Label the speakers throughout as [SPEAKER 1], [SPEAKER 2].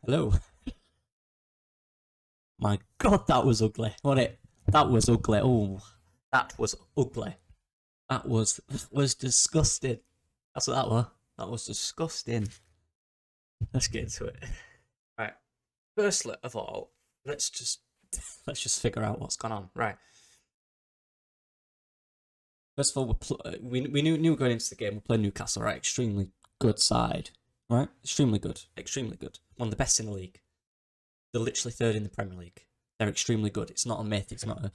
[SPEAKER 1] Hello. My God, that was ugly. What it? That was ugly. Oh, that was ugly. That was disgusting. That's what that was. That was disgusting. Let's get into it. Right. Firstly of all, let's just let's just figure out what's gone on. Right. First of all, we knew going into the game we're playing Newcastle. Right. Extremely good side. Right. Extremely good. Extremely good. One of the best in the league. They're literally third in the Premier League. They're extremely good. It's not a myth. It's not a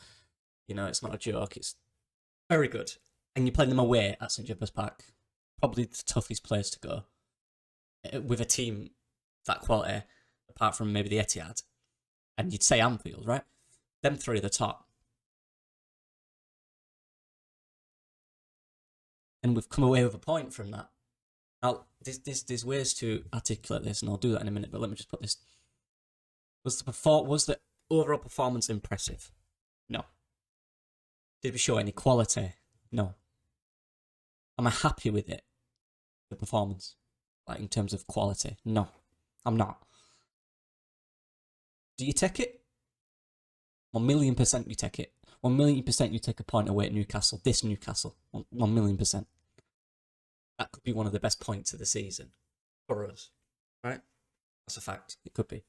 [SPEAKER 1] it's not a joke. It's very good. And you're playing them away at St James's Park, probably the toughest place to go with a team that quality, apart from maybe the Etihad. And you'd say Anfield, right? Them three are the top. And we've come away with a point from that. Now, there's ways to articulate this, and I'll do that in a minute. But let me just put this: was the overall performance impressive? No. Did we show any quality? No. Am I happy with it? The performance, like in terms of quality? No, I'm not. Do you take it? 1,000,000% you take it. 1,000,000% you take a point away at Newcastle. This Newcastle, 1,000,000%. That could be one of the best points of the season for us, right? That's a fact. It could be.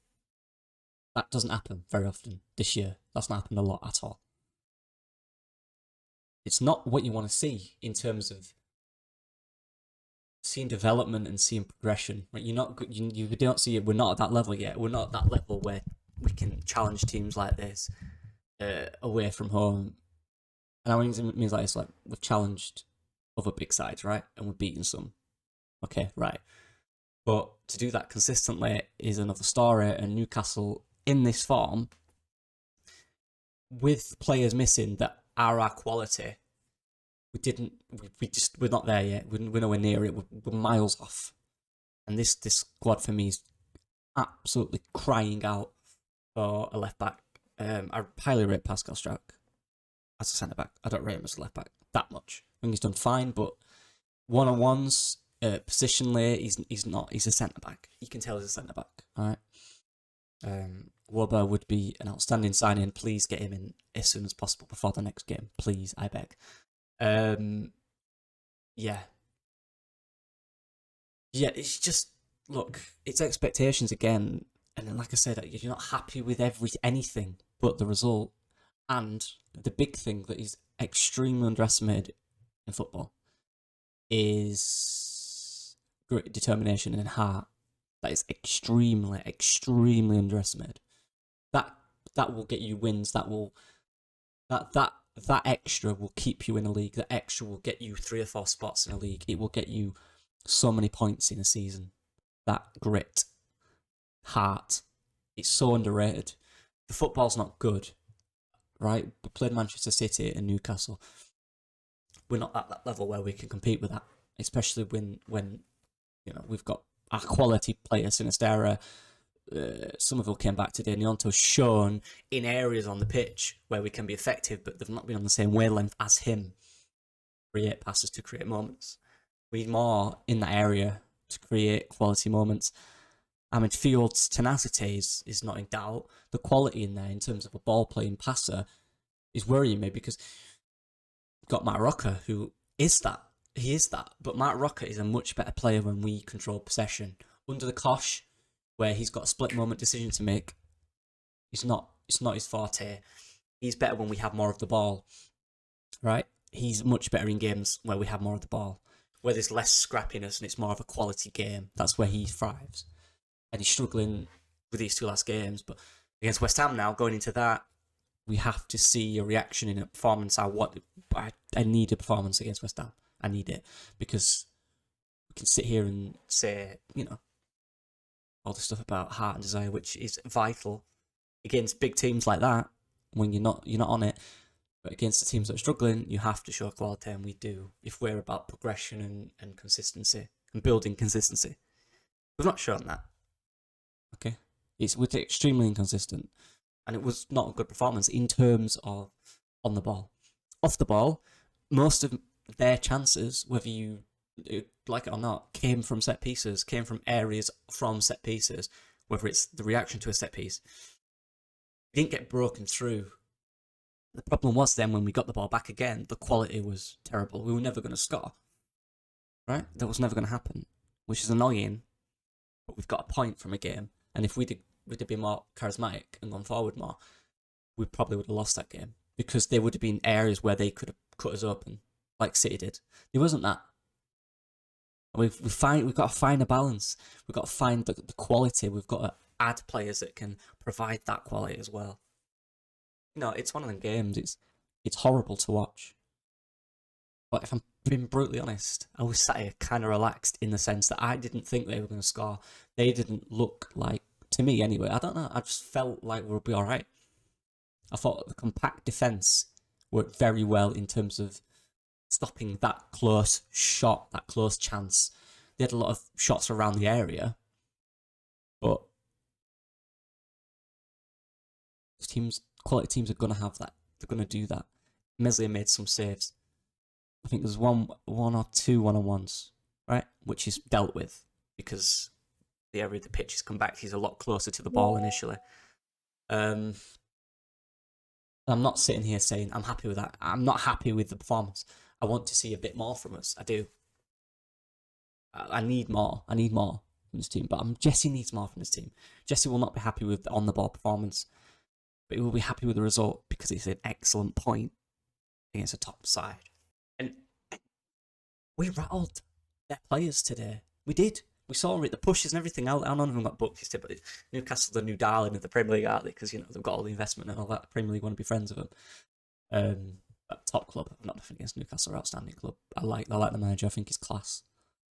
[SPEAKER 1] That doesn't happen very often this year. That's not happened a lot at all. It's not what you want to see in terms of seeing development and seeing progression. Right? You don't see it. We're not at that level yet. We're not at that level where we can challenge teams like this away from home. And I mean, it means like it's like we've challenged other big sides, right? And we've beaten some. Okay, right. But to do that consistently is another story. And Newcastle in this form, with players missing that are our quality, we're not there yet. We're nowhere near it. We're miles off. And this squad for me is absolutely crying out for a left back. I highly rate Pascal Struijk as a centre back. I don't rate him as a left back that much. I think he's done fine, but one on ones, positionally, he's not. He's a centre back. You can tell he's a centre back. All right. Wobber would be an outstanding signing. Please get him in as soon as possible before the next game. Please, I beg. Yeah. Yeah, it's just, look, it's expectations again. And then, like I said, you're not happy with anything but the result. And the big thing that is extremely underestimated in football is great determination and heart. That is extremely, extremely underestimated. That will get you wins. That extra will keep you in a league. That extra will get you 3 or 4 spots in a league. It will get you so many points in a season. That grit, heart, it's so underrated. The football's not good, right? We played Manchester City and Newcastle. We're not at that level where we can compete with that, especially when we've got our quality player, Sinistera. Some of them came back today. Nionto's shown in areas on the pitch where we can be effective, but they've not been on the same wavelength as him. Create passes to create moments. We need more in that area to create quality moments. Our midfield's tenacity is not in doubt. The quality in there in terms of a ball-playing passer is worrying me because we've got Matt Rocker, who is that. He is that. But Matt Rocker is a much better player when we control possession. Under the cosh, where he's got a split moment decision to make, it's not his forte. He's better when we have more of the ball, right? He's much better in games where we have more of the ball, where there's less scrappiness and it's more of a quality game. That's where he thrives. And he's struggling with these 2 last games, but against West Ham now, going into that, we have to see a reaction in a performance. I need a performance against West Ham. I need it because we can sit here and say, all the stuff about heart and desire, which is vital against big teams like that. When you're not on it, but against the teams that are struggling, you have to show quality, and we do if we're about progression and consistency and building consistency. We've not shown that. Okay, we're extremely inconsistent, and it was not a good performance in terms of on the ball. Off the ball, most of their chances, whether you like it or not, came from set pieces, came from areas from set pieces whether it's the reaction to a set piece. We didn't get broken through. The problem was then when we got the ball back again, the quality was terrible. We were never going to score. Right? That was never going to happen, which is annoying. But we've got a point from a game, and if we'd been more charismatic and gone forward more, we probably would have lost that game because there would have been areas where they could have cut us open, like City did. There wasn't that. We've got to find a balance. We've got to find the quality. We've got to add players that can provide that quality as well. You know, it's one of them games. It's horrible to watch. But if I'm being brutally honest, I was sat here kind of relaxed in the sense that I didn't think they were going to score. They didn't look like, to me anyway, I don't know, I just felt like we'll be alright. I thought the compact defence worked very well in terms of stopping that close shot, that close chance. They had a lot of shots around the area, but quality teams are going to have that. They're going to do that. Meslier made some saves. I think there's one or two one-on-ones, right? Which is dealt with because the area of the pitch has come back. He's a lot closer to the ball initially. I'm not sitting here saying I'm happy with that. I'm not happy with the performance. I want to see a bit more from us. I do. I need more. I need more from this team. But Jesse needs more from this team. Jesse will not be happy with the on-the-ball performance, but he will be happy with the result because it's an excellent point against a top side. And we rattled their players today. We did. We saw it, the pushes and everything. None of them got booked, but Newcastle, the new darling of the Premier League, aren't they? Because, you know, they've got all the investment and all that. The Premier League want to be friends with them. Top club. I'm not nothing against Newcastle, outstanding club. I like the manager. I think he's class.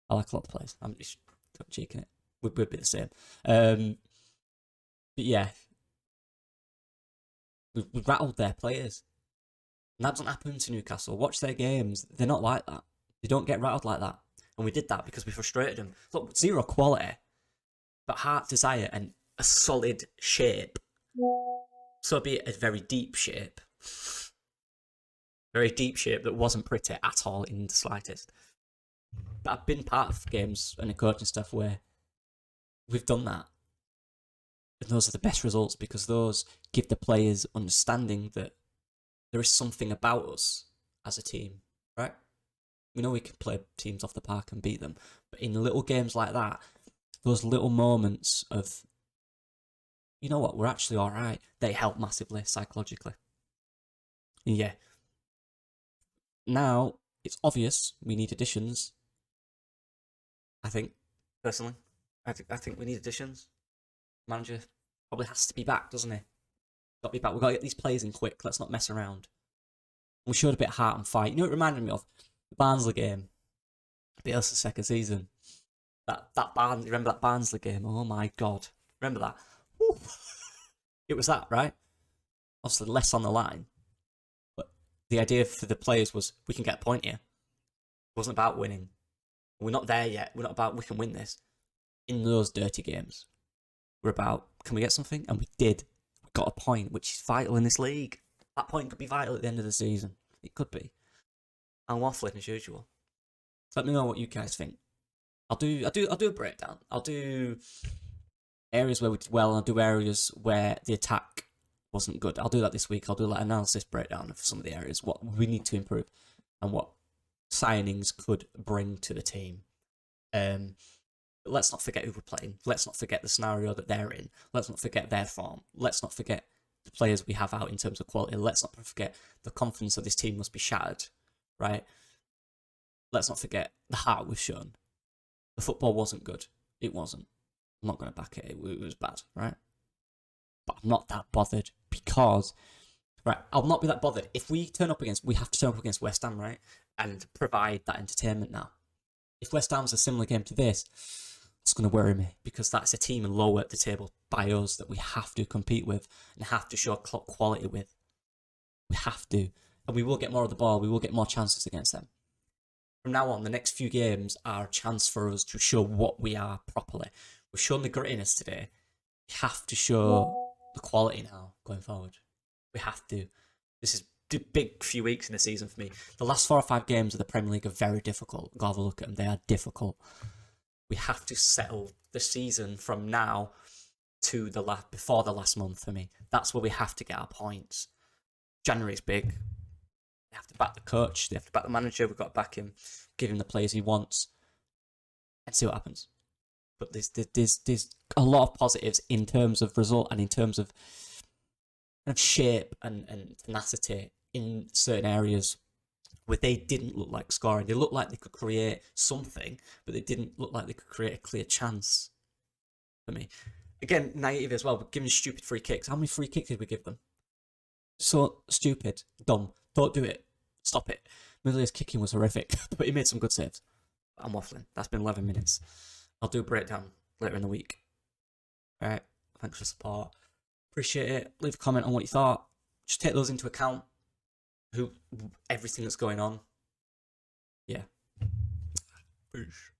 [SPEAKER 1] I like a lot of the players. I'm just cheeking it. We'd be the same. But yeah, we rattled their players. And that doesn't happen to Newcastle. Watch their games. They're not like that. They don't get rattled like that. And we did that because we frustrated them. Look, zero quality, but heart, desire, and a solid shape. So be it a very deep shape. Very deep shape that wasn't pretty at all in the slightest. But I've been part of games and coaching stuff where we've done that. And those are the best results because those give the players understanding that there is something about us as a team, right? We know we can play teams off the park and beat them. But in little games like that, those little moments of, you know what, we're actually all right, they help massively psychologically. And yeah. Now, it's obvious we need additions. I think, personally. I think we need additions. Manager probably has to be back, doesn't he? Got to be back. We've got to get these players in quick. Let's not mess around. We showed a bit of heart and fight. You know what it reminded me of? The Barnsley game. Bielsa's second season. Remember that Barnsley game? Oh my God. Remember that? Woo. It was that, right? Obviously less on the line. But the idea for the players was, we can get a point here. It wasn't about winning. We're not there yet. We're not about, we can win this. In those dirty games, we're about, can we get something? And we did. We got a point, which is vital in this league. That point could be vital at the end of the season. It could be. I'm waffling as usual. Let me know what you guys think. I'll do a breakdown. I'll do areas where we did well, and I'll do areas where the attack wasn't good. I'll do that this week. I'll do like analysis breakdown of some of the areas, what we need to improve, and what signings could bring to the team. Let's not forget who we're playing. Let's not forget the scenario that they're in. Let's not forget their form. Let's not forget the players we have out in terms of quality. Let's not forget the confidence of this team must be shattered, right? Let's not forget the heart we've shown. The football wasn't good. It wasn't. I'm not going to back it. It was bad, right? But I'm not that bothered because, right, I'll not be that bothered. If we have to turn up against West Ham, right? And provide that entertainment now. If West Ham's a similar game to this, it's going to worry me because that's a team lower at the table by us that we have to compete with and have to show quality with. We have to. And we will get more of the ball. We will get more chances against them. From now on, the next few games are a chance for us to show what we are properly. We've shown the grittiness today. We have to show the quality now going forward. We have to. This is a big few weeks in the season for me. The last 4 or 5 games of the Premier League are very difficult. Go have a look at them. They are difficult. We have to settle the season from now to before the last month for me. That's where we have to get our points. January's big. They have to back the coach. They have to back the manager. We've got to back him, give him the players he wants, and see what happens. But there's a lot of positives in terms of result and in terms of shape and tenacity in certain areas where they didn't look like scoring. They looked like they could create something, but they didn't look like they could create a clear chance for me. Again, naive as well, but giving stupid free kicks. How many free kicks did we give them? So stupid, dumb. Don't do it. Stop it. Millier's kicking was horrific, but he made some good saves. I'm waffling. That's been 11 minutes. I'll do a breakdown later in the week. Alright, thanks for the support. Appreciate it. Leave a comment on what you thought. Just take those into account. Everything that's going on. Yeah. Peace.